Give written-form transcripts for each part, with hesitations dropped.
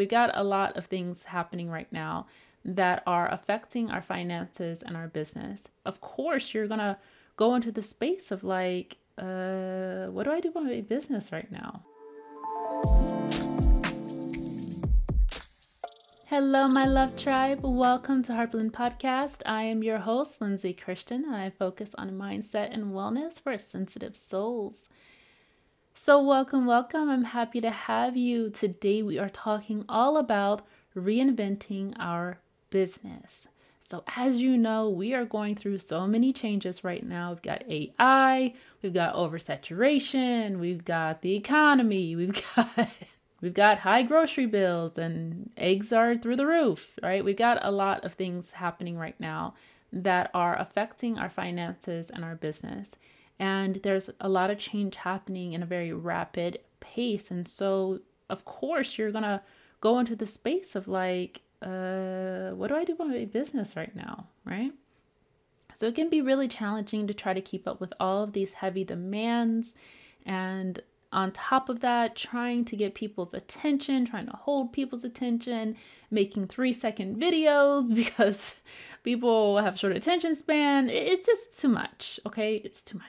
We got a lot of things happening right now that are affecting our finances and our business. Of course, you're going to go into the space of like, what do I do about my business right now? Hello, my love tribe. Welcome to Heartblend Podcast. I am your host, Lindsay Christian, and I focus on mindset and wellness for sensitive souls. So welcome. I'm happy to have you. Today we are talking all about reinventing our business. So as you know, we are going through so many changes right now. We've got AI, we've got oversaturation, we've got the economy, we've got high grocery bills and eggs are through the roof, right? We've got a lot of things happening right now that are affecting our finances and our business. And there's a lot of change happening in a very rapid pace. And so, of course, you're going to go into the space of like, what do I do about my business right now, right? So it can be really challenging to try to keep up with all of these heavy demands. And on top of that, trying to get people's attention, trying to hold people's attention, making 3-second videos because people have short attention span. It's just too much, okay? It's too much.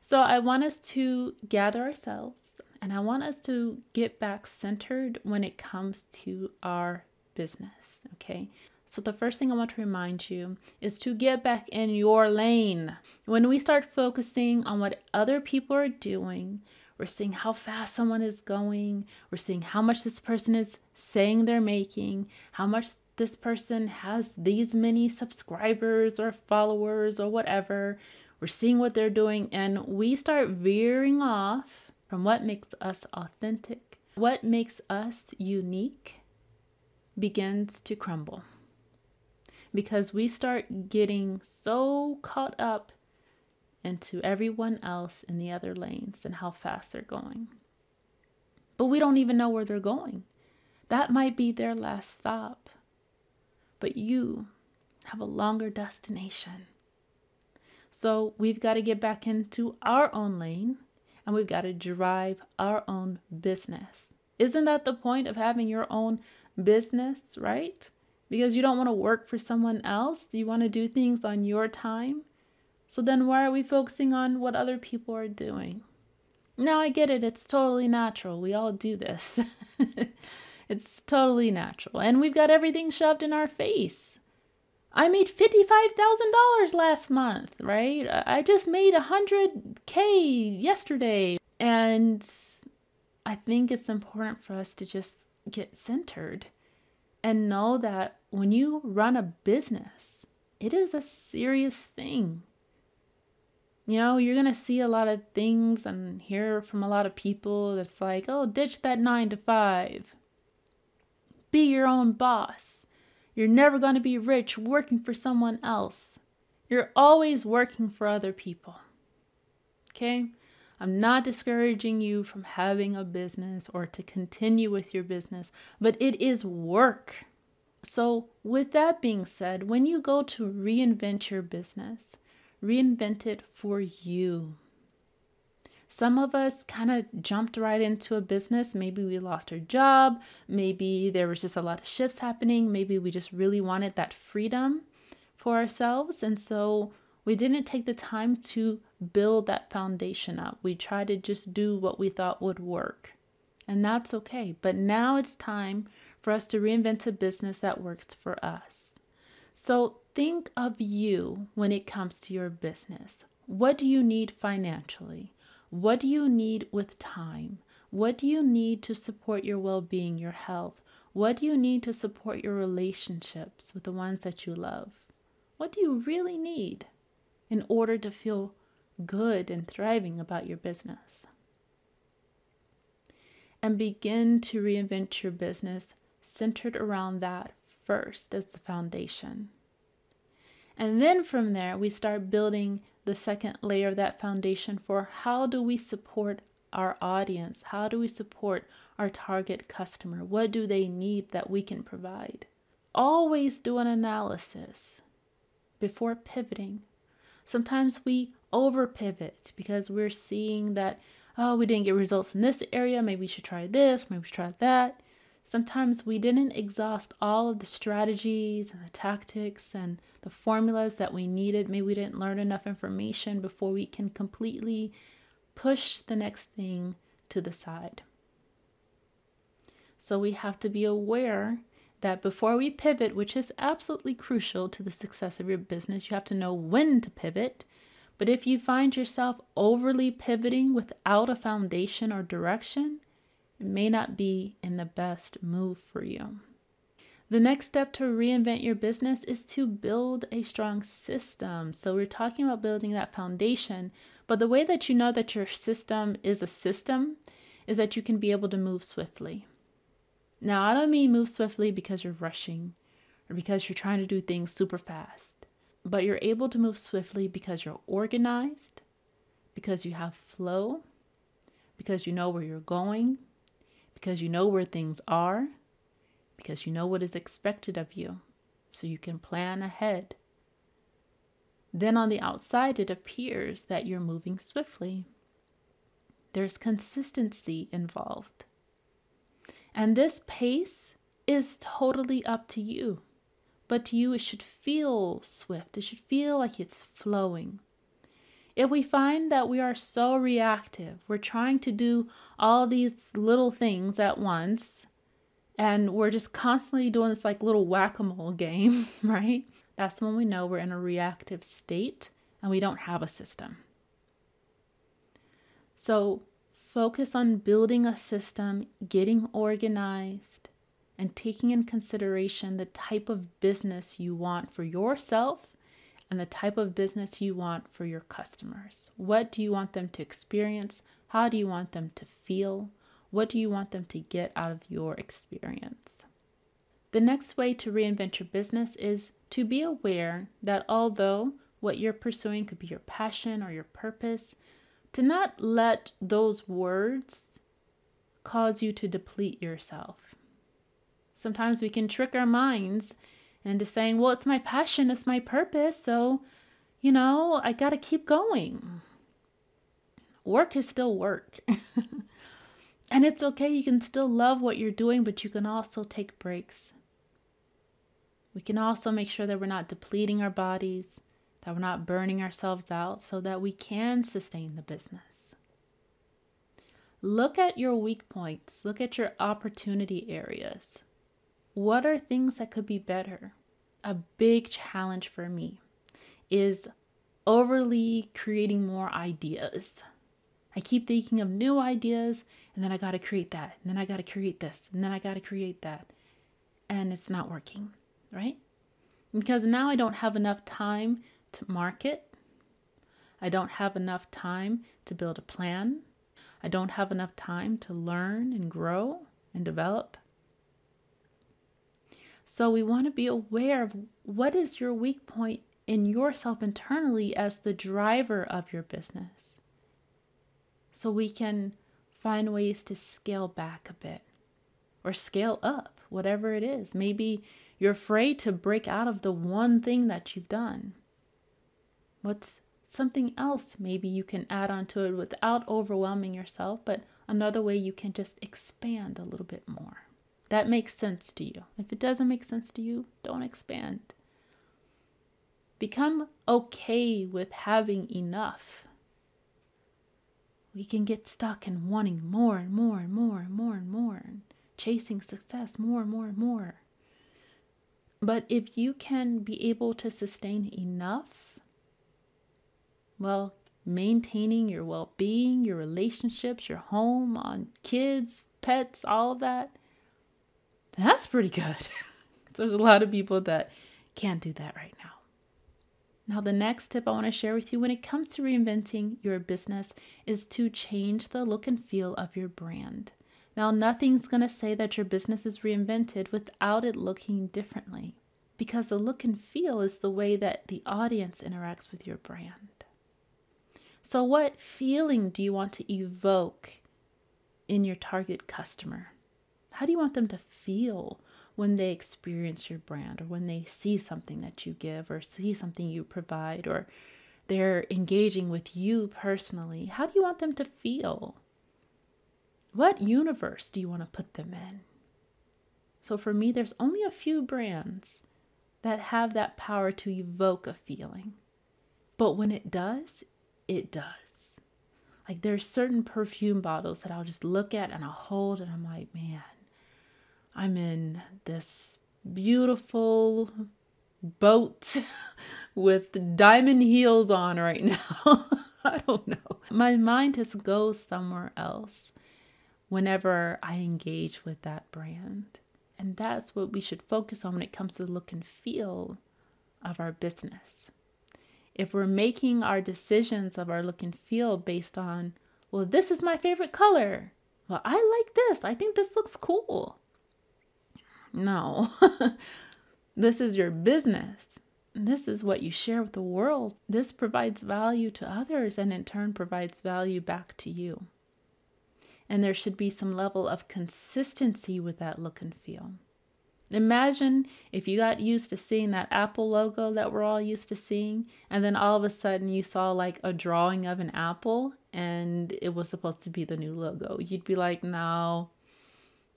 So I want us to gather ourselves and I want us to get back centered when it comes to our business, okay? So the first thing I want to remind you is to get back in your lane. When we start focusing on what other people are doing, we're seeing how fast someone is going, we're seeing how much this person is saying they're making, how much this person has these many subscribers or followers or whatever. We're seeing what they're doing and we start veering off from what makes us authentic. What makes us unique begins to crumble. Because we start getting so caught up into everyone else in the other lanes and how fast they're going. But we don't even know where they're going. That might be their last stop. But you have a longer destination. So we've got to get back into our own lane and we've got to drive our own business. Isn't that the point of having your own business, right? Because you don't want to work for someone else. You want to do things on your time. So then why are we focusing on what other people are doing? Now I get it. It's totally natural. We all do this. It's totally natural. And we've got everything shoved in our face. I made $55,000 last month, right? I just made $100K yesterday. And I think it's important for us to just get centered and know that when you run a business, it is a serious thing. You know, you're going to see a lot of things and hear from a lot of people that's like, oh, ditch that 9-to-5. Be your own boss. You're never going to be rich working for someone else. You're always working for other people. Okay? I'm not discouraging you from having a business or to continue with your business, but it is work. So with that being said, when you go to reinvent your business, reinvent it for you. Some of us kind of jumped right into a business. Maybe we lost our job. Maybe there was just a lot of shifts happening. Maybe we just really wanted that freedom for ourselves. And so we didn't take the time to build that foundation up. We tried to just do what we thought would work. And that's okay. But now it's time for us to reinvent a business that works for us. So think of you when it comes to your business. What do you need financially? What do you need with time? What do you need to support your well-being, your health? What do you need to support your relationships with the ones that you love? What do you really need in order to feel good and thriving about your business? And begin to reinvent your business centered around that first as the foundation. And then from there, we start building the second layer of that foundation for how do we support our audience? How do we support our target customer? What do they need that we can provide? Always do an analysis before pivoting. Sometimes we over pivot because we're seeing that oh, we didn't get results in this area. Maybe we should try this. Maybe we should try that. Sometimes we didn't exhaust all of the strategies and the tactics and the formulas that we needed. Maybe we didn't learn enough information before we can completely push the next thing to the side. So we have to be aware that before we pivot, which is absolutely crucial to the success of your business, you have to know when to pivot. But if you find yourself overly pivoting without a foundation or direction, it may not be in the best move for you. The next step to reinvent your business is to build a strong system. So we're talking about building that foundation, but the way that you know that your system is a system is that you can be able to move swiftly. Now, I don't mean move swiftly because you're rushing or because you're trying to do things super fast, but you're able to move swiftly because you're organized, because you have flow, because you know where you're going, because you know where things are, because you know what is expected of you, so you can plan ahead. Then on the outside, it appears that you're moving swiftly. There's consistency involved. And this pace is totally up to you. But to you, it should feel swift. It should feel like it's flowing. If we find that we are so reactive, we're trying to do all these little things at once, and we're just constantly doing this like little whack-a-mole game, right? That's when we know we're in a reactive state and we don't have a system. So focus on building a system, getting organized, and taking in consideration the type of business you want for yourself and the type of business you want for your customers. What do you want them to experience? How do you want them to feel? What do you want them to get out of your experience? The next way to reinvent your business is to be aware that although what you're pursuing could be your passion or your purpose, to not let those words cause you to deplete yourself. Sometimes we can trick our minds into saying, well, it's my passion, it's my purpose, so, I got to keep going. Work is still work. And it's okay, you can still love what you're doing, but you can also take breaks. We can also make sure that we're not depleting our bodies, that we're not burning ourselves out so that we can sustain the business. Look at your weak points. Look at your opportunity areas. What are things that could be better? A big challenge for me is overly creating more ideas. I keep thinking of new ideas, and then I got to create that, and then I got to create this, and then I got to create that. And it's not working, right? Because now I don't have enough time to market. I don't have enough time to build a plan. I don't have enough time to learn and grow and develop. So we want to be aware of what is your weak point in yourself internally as the driver of your business. So we can find ways to scale back a bit or scale up, whatever it is. Maybe you're afraid to break out of the one thing that you've done. What's something else maybe you can add on to it without overwhelming yourself, but another way you can just expand a little bit more. That makes sense to you. If it doesn't make sense to you, don't expand. Become okay with having enough. We can get stuck in wanting more and more and more and more and more, and chasing success more and more and more. But if you can be able to sustain enough, well, maintaining your well-being, your relationships, your home, on kids, pets, all of that, that's pretty good. There's a lot of people that can't do that right now. Now, the next tip I want to share with you when it comes to reinventing your business is to change the look and feel of your brand. Now, nothing's going to say that your business is reinvented without it looking differently, because the look and feel is the way that the audience interacts with your brand. So what feeling do you want to evoke in your target customer? How do you want them to feel when they experience your brand, or when they see something that you give, or see something you provide, or they're engaging with you personally? How do you want them to feel? What universe do you want to put them in? So for me, there's only a few brands that have that power to evoke a feeling. But when it does, it does. Like there's certain perfume bottles that I'll just look at and I'll hold and I'm like, man, I'm in this beautiful boat with diamond heels on right now. I don't know. My mind just goes somewhere else whenever I engage with that brand. And that's what we should focus on when it comes to the look and feel of our business. If we're making our decisions of our look and feel based on, well, this is my favorite color. Well, I like this. I think this looks cool. No, this is your business. This is what you share with the world. This provides value to others and in turn provides value back to you. And there should be some level of consistency with that look and feel. Imagine if you got used to seeing that Apple logo that we're all used to seeing, and then all of a sudden you saw like a drawing of an apple and it was supposed to be the new logo. You'd be like, no,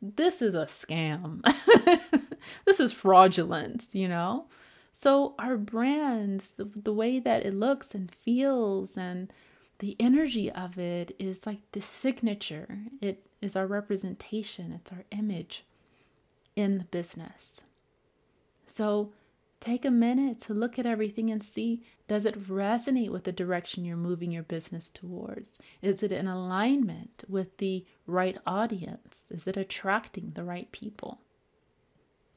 this is a scam. This is fraudulent, you know? So our brands, the way that it looks and feels and the energy of it is like the signature. It is our representation. It's our image in the business. So take a minute to look at everything and see, does it resonate with the direction you're moving your business towards? Is it in alignment with the right audience? Is it attracting the right people?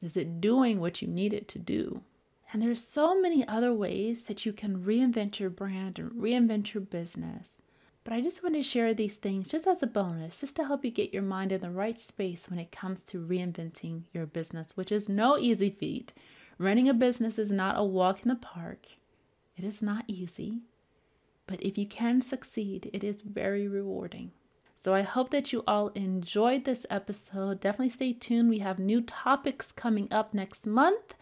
Is it doing what you need it to do? And there's so many other ways that you can reinvent your brand and reinvent your business. But I just want to share these things just as a bonus, just to help you get your mind in the right space when it comes to reinventing your business, which is no easy feat. Running a business is not a walk in the park. It is not easy. But if you can succeed, it is very rewarding. So I hope that you all enjoyed this episode. Definitely stay tuned. We have new topics coming up next month.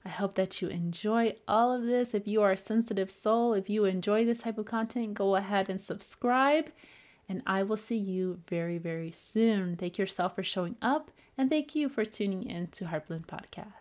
I hope that you enjoy all of this. If you are a sensitive soul, if you enjoy this type of content, go ahead and subscribe. And I will see you very, very soon. Thank yourself for showing up. And thank you for tuning in to Heartblend Podcast.